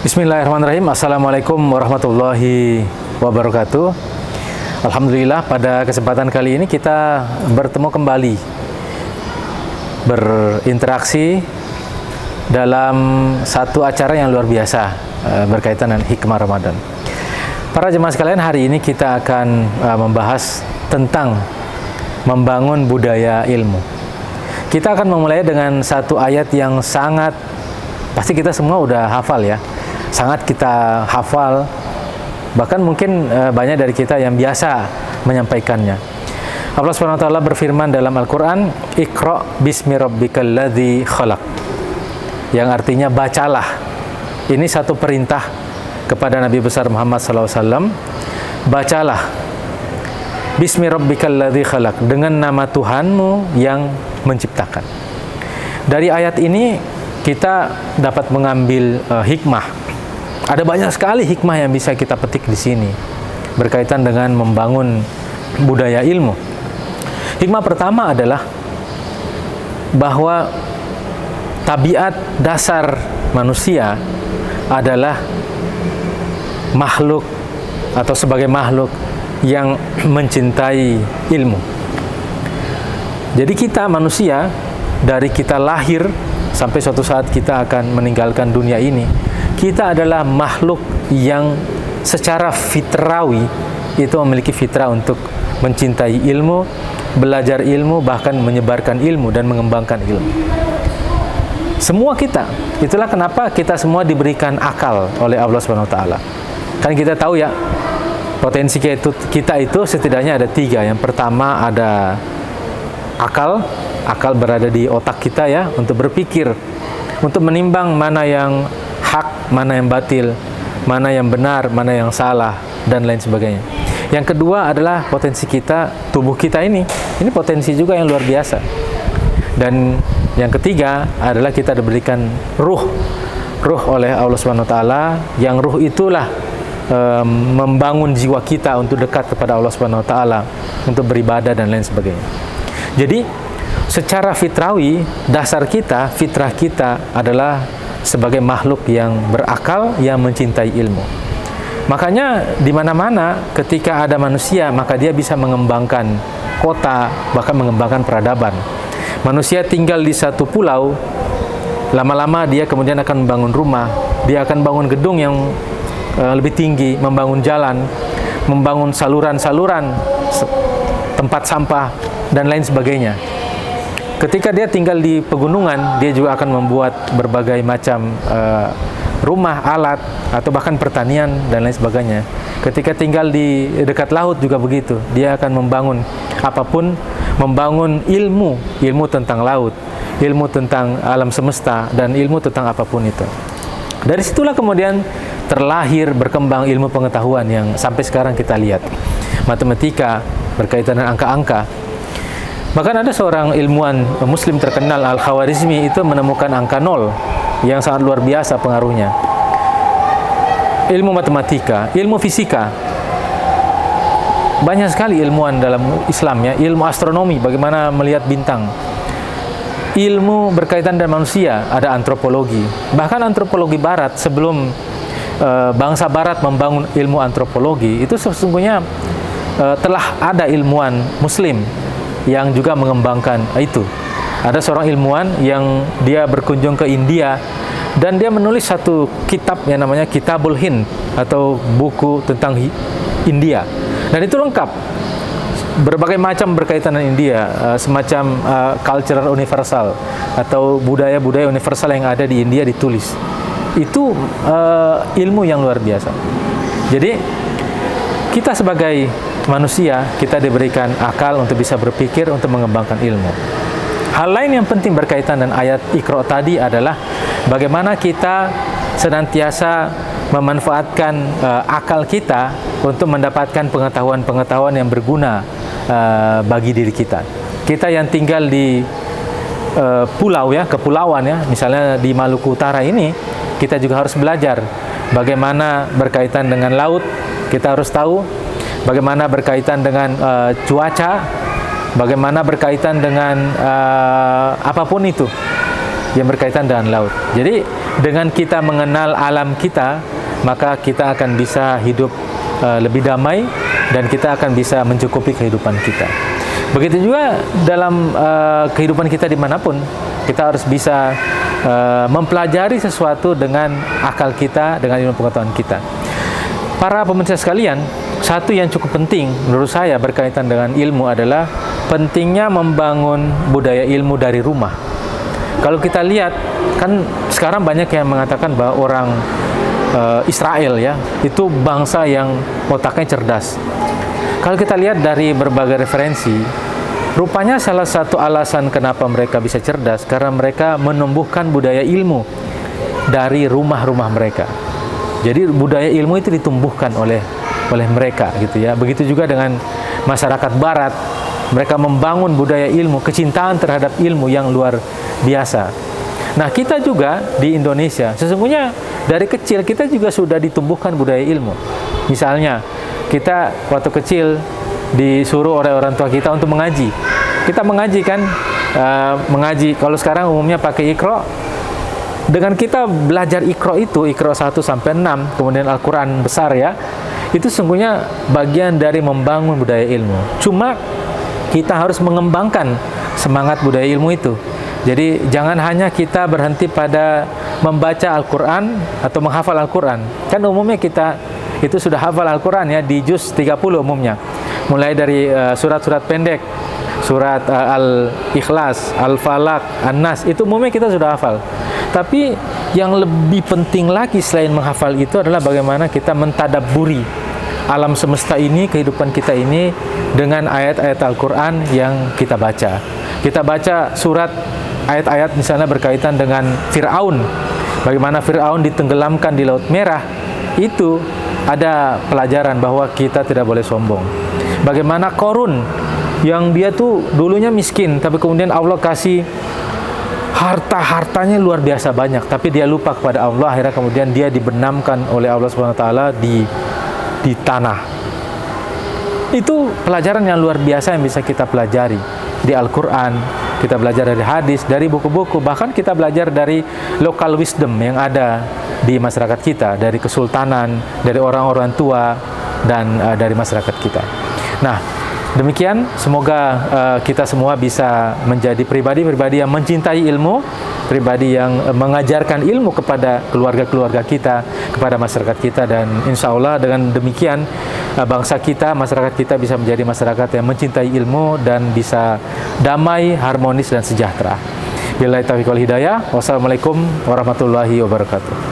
Bismillahirrahmanirrahim. Assalamualaikum warahmatullahi wabarakatuh. Alhamdulillah, pada kesempatan kali ini kita bertemu kembali, berinteraksi dalam satu acara yang luar biasa berkaitan dengan hikmah Ramadan. Para jemaah sekalian, hari ini kita akan membahas tentang membangun budaya ilmu. Kita akan memulai dengan satu ayat yang sangat, pasti kita semua udah hafal ya, sangat kita hafal, bahkan mungkin banyak dari kita yang biasa menyampaikannya. Allah Subhanahu wa taala berfirman dalam Al-Qur'an, "Iqra bismi rabbikal ladzi khalaq." Yang artinya bacalah. Ini satu perintah kepada Nabi besar Muhammad SAW. Bacalah bismi rabbikal ladzi khalaq, dengan nama Tuhanmu yang menciptakan. Dari ayat ini kita dapat mengambil hikmah. Ada banyak sekali hikmah yang bisa kita petik di sini berkaitan dengan membangun budaya ilmu. Hikmah pertama adalah bahwa tabiat dasar manusia adalah makhluk atau sebagai makhluk yang mencintai ilmu. Jadi kita manusia, dari kita lahir sampai suatu saat kita akan meninggalkan dunia ini, kita adalah makhluk yang secara fitrawi itu memiliki fitrah untuk mencintai ilmu, belajar ilmu, bahkan menyebarkan ilmu dan mengembangkan ilmu. Semua kita. Itulah kenapa kita semua diberikan akal oleh Allah Subhanahu wa taala. Kan kita tahu ya, potensi kita itu setidaknya ada 3. Yang pertama ada akal. Akal berada di otak kita ya, untuk berpikir, untuk menimbang mana yang hak, mana yang batil, mana yang benar, mana yang salah, dan lain sebagainya. Yang kedua adalah potensi kita, tubuh kita ini potensi juga yang luar biasa. Dan yang ketiga adalah kita diberikan ruh oleh Allah Subhanahu wa taala, yang ruh itulah membangun jiwa kita untuk dekat kepada Allah Subhanahu wa taala, untuk beribadah dan lain sebagainya. Jadi secara fitrawi, dasar kita, fitrah kita adalah sebagai makhluk yang berakal, yang mencintai ilmu. Makanya di mana-mana ketika ada manusia, maka dia bisa mengembangkan kota, bahkan mengembangkan peradaban. Manusia tinggal di satu pulau, lama-lama dia kemudian akan membangun rumah, dia akan bangun gedung yang lebih tinggi, membangun jalan, membangun saluran-saluran, tempat sampah, dan lain sebagainya. Ketika dia tinggal di pegunungan, dia juga akan membuat berbagai macam rumah, alat, atau bahkan pertanian dan lain sebagainya. Ketika tinggal di dekat laut juga begitu, dia akan membangun apapun, membangun ilmu tentang laut, ilmu tentang alam semesta, dan ilmu tentang apapun itu. Dari situlah kemudian terlahir, berkembang ilmu pengetahuan yang sampai sekarang kita lihat. Matematika berkaitan dengan angka-angka. Bahkan ada seorang ilmuwan muslim terkenal, Al-Khawarizmi, itu menemukan angka 0 yang sangat luar biasa pengaruhnya. Ilmu matematika, ilmu fisika. Banyak sekali ilmuwan dalam Islam ya, ilmu astronomi, bagaimana melihat bintang. Ilmu berkaitan dengan manusia, ada antropologi. Bahkan antropologi barat, sebelum bangsa barat membangun ilmu antropologi, itu sesungguhnya telah ada ilmuwan muslim yang juga mengembangkan itu. Ada seorang ilmuwan yang dia berkunjung ke India dan dia menulis satu kitab yang namanya Kitabul Hind, atau buku tentang India. Dan itu lengkap, berbagai macam berkaitan dengan India, semacam cultural universal atau budaya-budaya universal yang ada di India ditulis. Itu ilmu yang luar biasa. Jadi kita sebagai manusia, kita diberikan akal untuk bisa berpikir, untuk mengembangkan ilmu. Hal lain yang penting berkaitan dengan ayat Iqra tadi adalah bagaimana kita senantiasa memanfaatkan akal kita untuk mendapatkan pengetahuan-pengetahuan yang berguna bagi diri kita. Kita yang tinggal di pulau ya, kepulauan ya, misalnya di Maluku Utara ini, kita juga harus belajar bagaimana berkaitan dengan laut. Kita harus tahu bagaimana berkaitan dengan cuaca, bagaimana berkaitan dengan apapun itu yang berkaitan dengan laut. Jadi dengan kita mengenal alam kita, maka kita akan bisa hidup lebih damai dan kita akan bisa mencukupi kehidupan kita. Begitu juga dalam kehidupan kita dimanapun, kita harus bisa mempelajari sesuatu dengan akal kita, dengan ilmu pengetahuan kita. Para pemirsa sekalian, satu yang cukup penting menurut saya berkaitan dengan ilmu adalah pentingnya membangun budaya ilmu dari rumah. Kalau kita lihat, kan sekarang banyak yang mengatakan bahwa orang Israel ya, itu bangsa yang otaknya cerdas. Kalau kita lihat dari berbagai referensi, rupanya salah satu alasan kenapa mereka bisa cerdas karena mereka menumbuhkan budaya ilmu dari rumah-rumah mereka. Jadi budaya ilmu itu ditumbuhkan oleh mereka gitu ya. Begitu juga dengan masyarakat barat, mereka membangun budaya ilmu, kecintaan terhadap ilmu yang luar biasa. Nah, kita juga di Indonesia, sesungguhnya dari kecil kita juga sudah ditumbuhkan budaya ilmu. Misalnya, kita waktu kecil disuruh oleh orang tua kita untuk mengaji. Kita mengaji kan, mengaji. Kalau sekarang umumnya pakai Iqra. Dengan kita belajar Iqra itu, Iqra 1 sampai 6, kemudian Al-Quran besar ya, itu sungguhnya bagian dari membangun budaya ilmu. Cuma kita harus mengembangkan semangat budaya ilmu itu. Jadi jangan hanya kita berhenti pada membaca Al-Quran atau menghafal Al-Quran. Kan umumnya kita itu sudah hafal Al-Quran ya, di juz 30 umumnya. Mulai dari surat-surat pendek, surat Al-Ikhlas, Al-Falaq, An-Nas, itu umumnya kita sudah hafal. Tapi yang lebih penting lagi selain menghafal itu adalah bagaimana kita mentadabburi alam semesta ini, kehidupan kita ini dengan ayat-ayat Al-Quran yang kita baca. Kita baca surat ayat-ayat misalnya berkaitan dengan Fir'aun, bagaimana Fir'aun ditenggelamkan di Laut Merah, itu ada pelajaran bahwa kita tidak boleh sombong. Bagaimana Korun yang dia tuh dulunya miskin, tapi kemudian Allah kasih hartanya luar biasa banyak, tapi dia lupa kepada Allah, akhirnya kemudian dia dibenamkan oleh Allah SWT di tanah. Itu pelajaran yang luar biasa yang bisa kita pelajari di Al-Quran, kita belajar dari hadis, dari buku-buku, bahkan kita belajar dari local wisdom yang ada di masyarakat kita, dari kesultanan, dari orang-orang tua, dan dari masyarakat kita. Nah, demikian, semoga kita semua bisa menjadi pribadi-pribadi yang mencintai ilmu, pribadi yang mengajarkan ilmu kepada keluarga-keluarga kita, kepada masyarakat kita, dan insya Allah dengan demikian bangsa kita, masyarakat kita bisa menjadi masyarakat yang mencintai ilmu dan bisa damai, harmonis, dan sejahtera. Billahi taufiq wal hidayah. Wassalamualaikum warahmatullahi wabarakatuh.